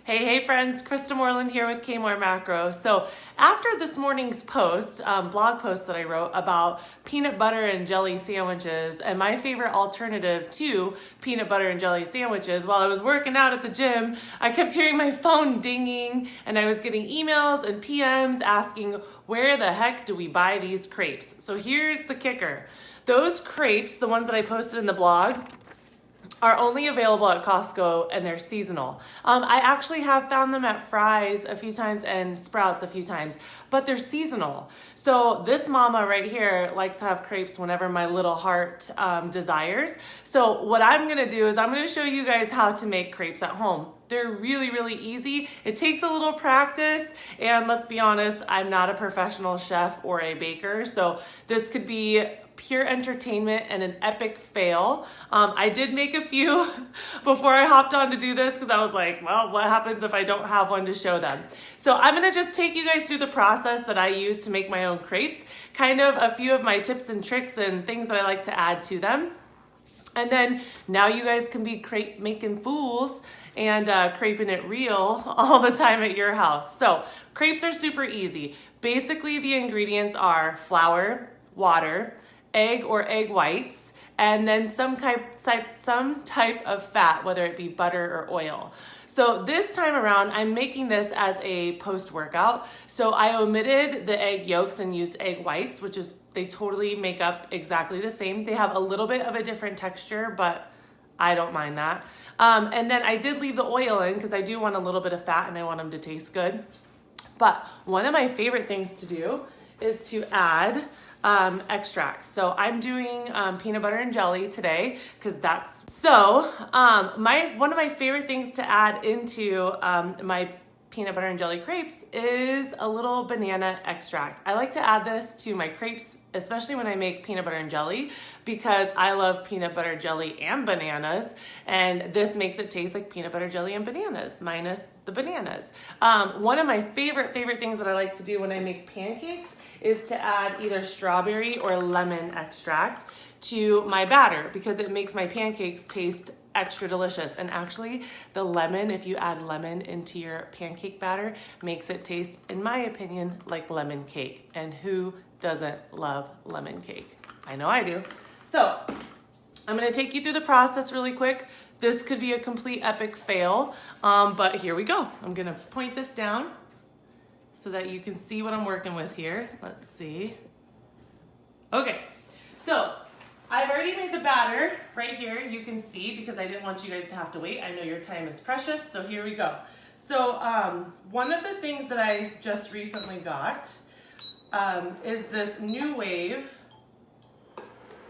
Hey friends, Krista Moreland here with KmoreMacro. So after this morning's post, blog post that I wrote about peanut butter and jelly sandwiches and my favorite alternative to peanut butter and jelly sandwiches, while I was working out at the gym, I kept hearing my phone dinging and I was getting emails and PMs asking, where the heck do we buy these crepes? So here's the kicker. Those crepes, the ones that I posted in the blog, are only available at Costco and they're seasonal. I actually have found them at Fry's a few times and Sprouts a few times, but they're seasonal. So this mama right here likes to have crepes whenever my little heart desires. So what I'm gonna do is I'm gonna show you guys how to make crepes at home. They're really easy. It takes a little practice, and let's be honest, I'm not a professional chef or a baker, so this could be pure entertainment and an epic fail. I did make a few before I hopped on to do this because I was like, well, what happens if I don't have one to show them? So I'm gonna just take you guys through the process that I use to make my own crepes, kind of a few of my tips and tricks and things that I like to add to them. And then now you guys can be crepe making fools and creping it real all the time at your house. So crepes are super easy. Basically the ingredients are flour, water, egg or egg whites, and then some type of fat, whether it be butter or oil. So this time around, I'm making this as a post-workout. So I omitted the egg yolks and used egg whites, which is, they totally make up exactly the same. They have a little bit of a different texture, but I don't mind that. And then I did leave the oil in because I do want a little bit of fat and I want them to taste good. But one of my favorite things to do is to add extracts. So I'm doing peanut butter and jelly today because that's so. One of my favorite things to add into my peanut butter and jelly crepes is a little banana extract. I like to add this to my crepes, especially when I make peanut butter and jelly, because I love peanut butter, jelly, and bananas, and this makes it taste like peanut butter, jelly, and bananas, minus the bananas. One of my favorite things that I like to do when I make pancakes is to add either strawberry or lemon extract to my batter because it makes my pancakes taste extra delicious. And actually the lemon, if you add lemon into your pancake batter, makes it taste, in my opinion, like lemon cake. And who doesn't love lemon cake? I know I do. So I'm gonna take you through the process really quick. This could be a complete epic fail, but here we go. I'm gonna point this down so that you can see what I'm working with here. Let's see. Okay, so I've already made the batter right here. You can see because I didn't want you guys to have to wait. I know your time is precious, so here we go. So one of the things that I just recently got is this new wave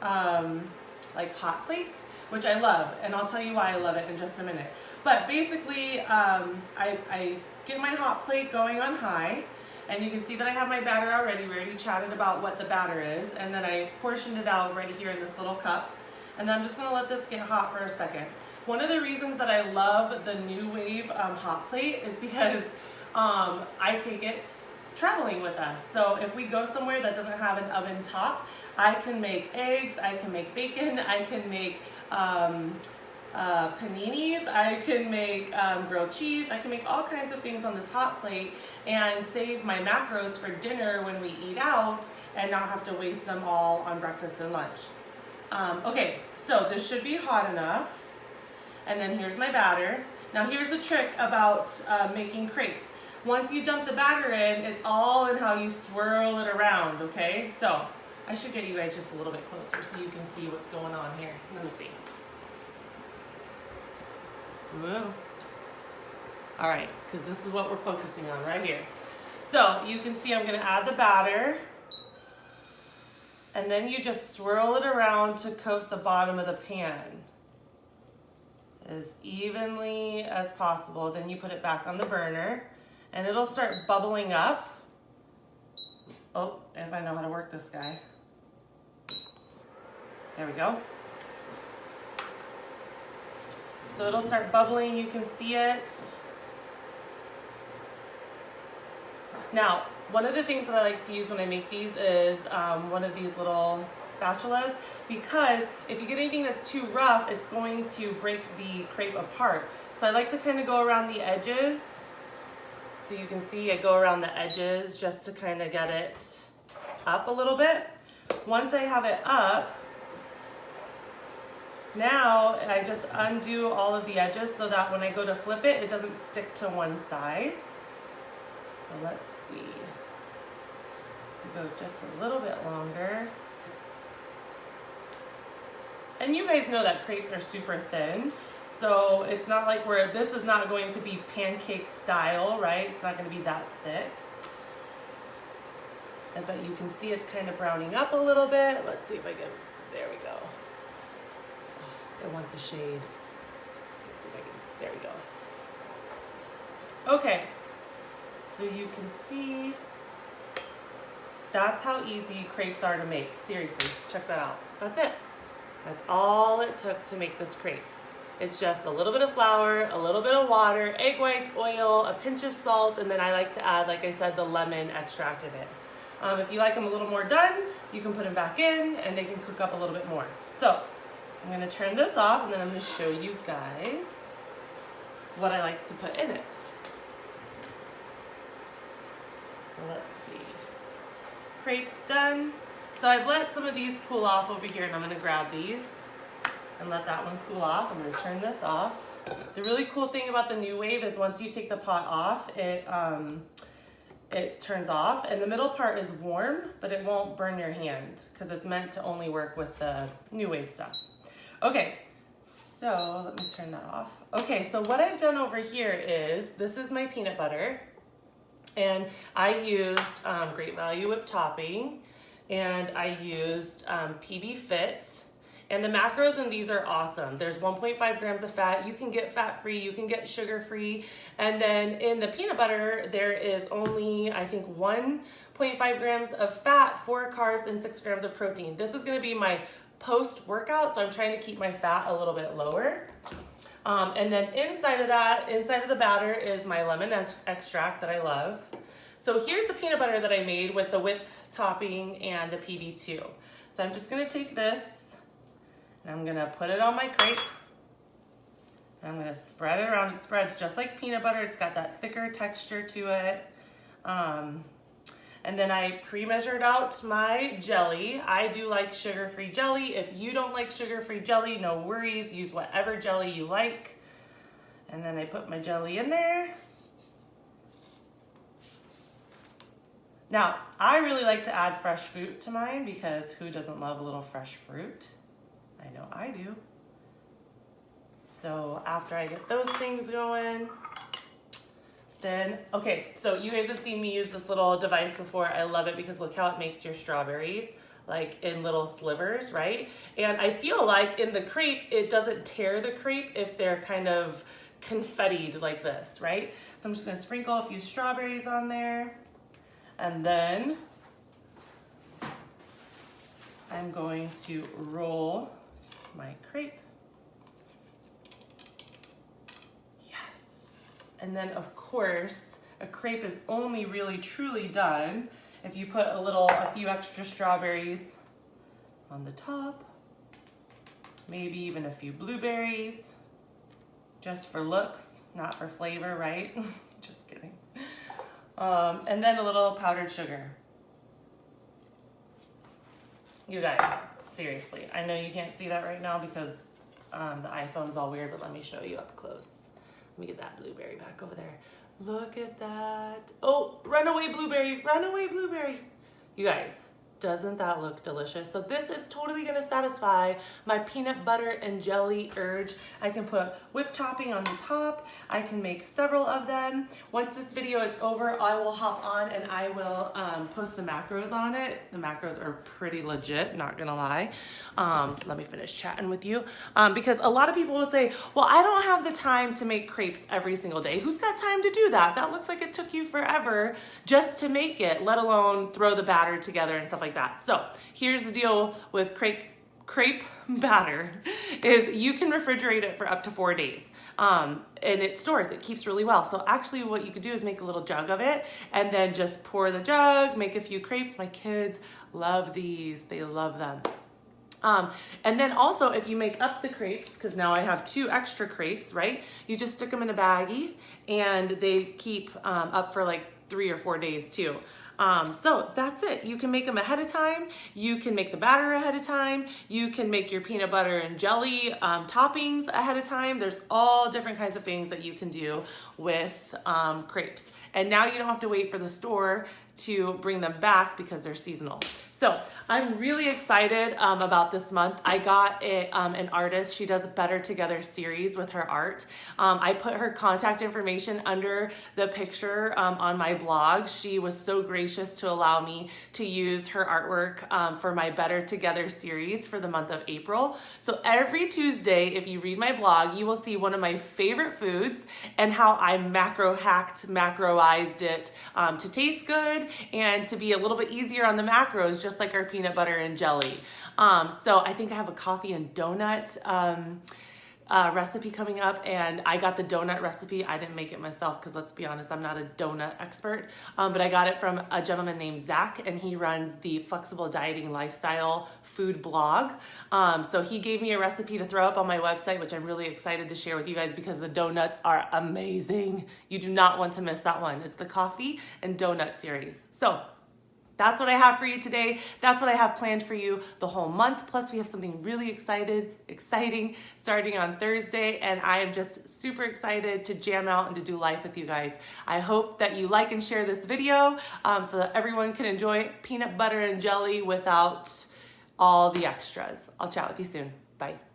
like hot plate, which I love, and I'll tell you why I love it in just a minute. But basically, I get my hot plate going on high, and you can see that I have my batter already. We already chatted about what the batter is, and then I portioned it out right here in this little cup, and then I'm just gonna let this get hot for a second. One of the reasons that I love the New Wave hot plate is because I take it traveling with us. So if we go somewhere that doesn't have an oven top, I can make eggs, I can make bacon, I can make paninis, I can make grilled cheese, I can make all kinds of things on this hot plate and save my macros for dinner when we eat out and not have to waste them all on breakfast and lunch. Okay, so this should be hot enough. And then here's my batter. Now here's the trick about making crepes. Once you dump the batter in, it's all in how you swirl it around, okay? So I should get you guys just a little bit closer so you can see what's going on here. Let me see. Whoa. All right, because this is what we're focusing on right here. So you can see I'm gonna add the batter, and then you just swirl it around to coat the bottom of the pan as evenly as possible. Then you put it back on the burner, and it'll start bubbling up. Oh, if I know how to work this guy. There we go. So it'll start bubbling, you can see it. Now, one of the things that I like to use when I make these is one of these little spatulas, because if you get anything that's too rough, it's going to break the crepe apart. So I like to kind of go around the edges. So you can see I go around the edges just to kind of get it up a little bit. Once I have it up, now I just undo all of the edges so that when I go to flip it, it doesn't stick to one side. So let's see. Let's go just a little bit longer. And you guys know that crepes are super thin. So it's not like this is not going to be pancake style, right? It's not going to be that thick. But you can see it's kind of browning up a little bit. Let's see if I can, there we go. Oh, it wants a shade. Let's see if I can, there we go. Okay, so you can see that's how easy crepes are to make. Seriously, check that out. That's it. That's all it took to make this crepe. It's just a little bit of flour, a little bit of water, egg whites, oil, a pinch of salt, and then I like to add, like I said, the lemon extract in it. If you like them a little more done, you can put them back in and they can cook up a little bit more. So I'm gonna turn this off and then I'm gonna show you guys what I like to put in it. So let's see. Crepe done. So I've let some of these cool off over here and I'm gonna grab these and let that one cool off. I'm gonna turn this off. The really cool thing about the New Wave is once you take the pot off, it turns off and the middle part is warm, but it won't burn your hand because it's meant to only work with the New Wave stuff. Okay, so let me turn that off. Okay, so what I've done over here is, this is my peanut butter and I used Great Value whipped topping and I used PB Fit. And the macros in these are awesome. There's 1.5 grams of fat. You can get fat-free, you can get sugar-free. And then in the peanut butter, there is only, I think, 1.5 grams of fat, 4 carbs, and 6 grams of protein. This is gonna be my post-workout, so I'm trying to keep my fat a little bit lower. And then inside of the batter is my lemon extract that I love. So here's the peanut butter that I made with the whip topping and the PB2. So I'm just gonna take this, and I'm gonna put it on my crepe. And I'm gonna spread it around. It spreads just like peanut butter. It's got that thicker texture to it. And then I pre-measured out my jelly. I do like sugar-free jelly. If you don't like sugar-free jelly, no worries. Use whatever jelly you like. And then I put my jelly in there. Now, I really like to add fresh fruit to mine because who doesn't love a little fresh fruit? I know I do. So after I get those things going, then, okay, so you guys have seen me use this little device before. I love it because look how it makes your strawberries, like in little slivers, right? And I feel like in the crepe, it doesn't tear the crepe if they're kind of confettied like this, right? So I'm just gonna sprinkle a few strawberries on there. And then I'm going to roll my crepe. Yes. And then of course, a crepe is only really truly done if you put a few extra strawberries on the top, maybe even a few blueberries, just for looks, not for flavor, right? Just kidding. And then a little powdered sugar. You guys, seriously, I know you can't see that right now because the iPhone's all weird, but let me show you up close. Let me get that blueberry back over there. Look at that. Oh, runaway blueberry, runaway blueberry. You guys, doesn't that look delicious? So this is totally gonna satisfy my peanut butter and jelly urge. I can put whipped topping on the top. I can make several of them. Once this video is over, I will hop on and I will post the macros on it. The macros are pretty legit, not gonna lie. Let me finish chatting with you. Because a lot of people will say, well, I don't have the time to make crepes every single day. Who's got time to do that? That looks like it took you forever just to make it, let alone throw the batter together and stuff like that. So here's the deal with crepe batter is you can refrigerate it for up to 4 days. And it stores, it keeps really well. So actually what you could do is make a little jug of it and then just pour the jug, make a few crepes. My kids love these, they love them. And then also if you make up the crepes, because now I have 2 extra crepes, right? You just stick them in a baggie and they keep up for like 3 or 4 days too. So that's it. You can make them ahead of time. You can make the batter ahead of time. You can make your peanut butter and jelly toppings ahead of time. There's all different kinds of things that you can do with crepes. And now you don't have to wait for the store to bring them back because they're seasonal. So I'm really excited about this month. I got an artist. She does a Better Together series with her art. I put her contact information under the picture on my blog. She was so gracious to allow me to use her artwork for my Better Together series for the month of April. So every Tuesday, if you read my blog, you will see one of my favorite foods and how I macroized it to taste good and to be a little bit easier on the macros, just like our peanut butter and jelly. So I think I have a coffee and donut recipe coming up, and I got the donut recipe. I didn't make it myself because let's be honest, I'm not a donut expert, but I got it from a gentleman named Zach, and he runs the Flexible Dieting Lifestyle food blog. So he gave me a recipe to throw up on my website, which I'm really excited to share with you guys because the donuts are amazing. You do not want to miss that one. It's the coffee and donut series. So that's what I have for you today. That's what I have planned for you the whole month. Plus we have something really exciting starting on Thursday, and I am just super excited to jam out and to do life with you guys. I hope that you like and share this video so that everyone can enjoy peanut butter and jelly without all the extras. I'll chat with you soon. Bye.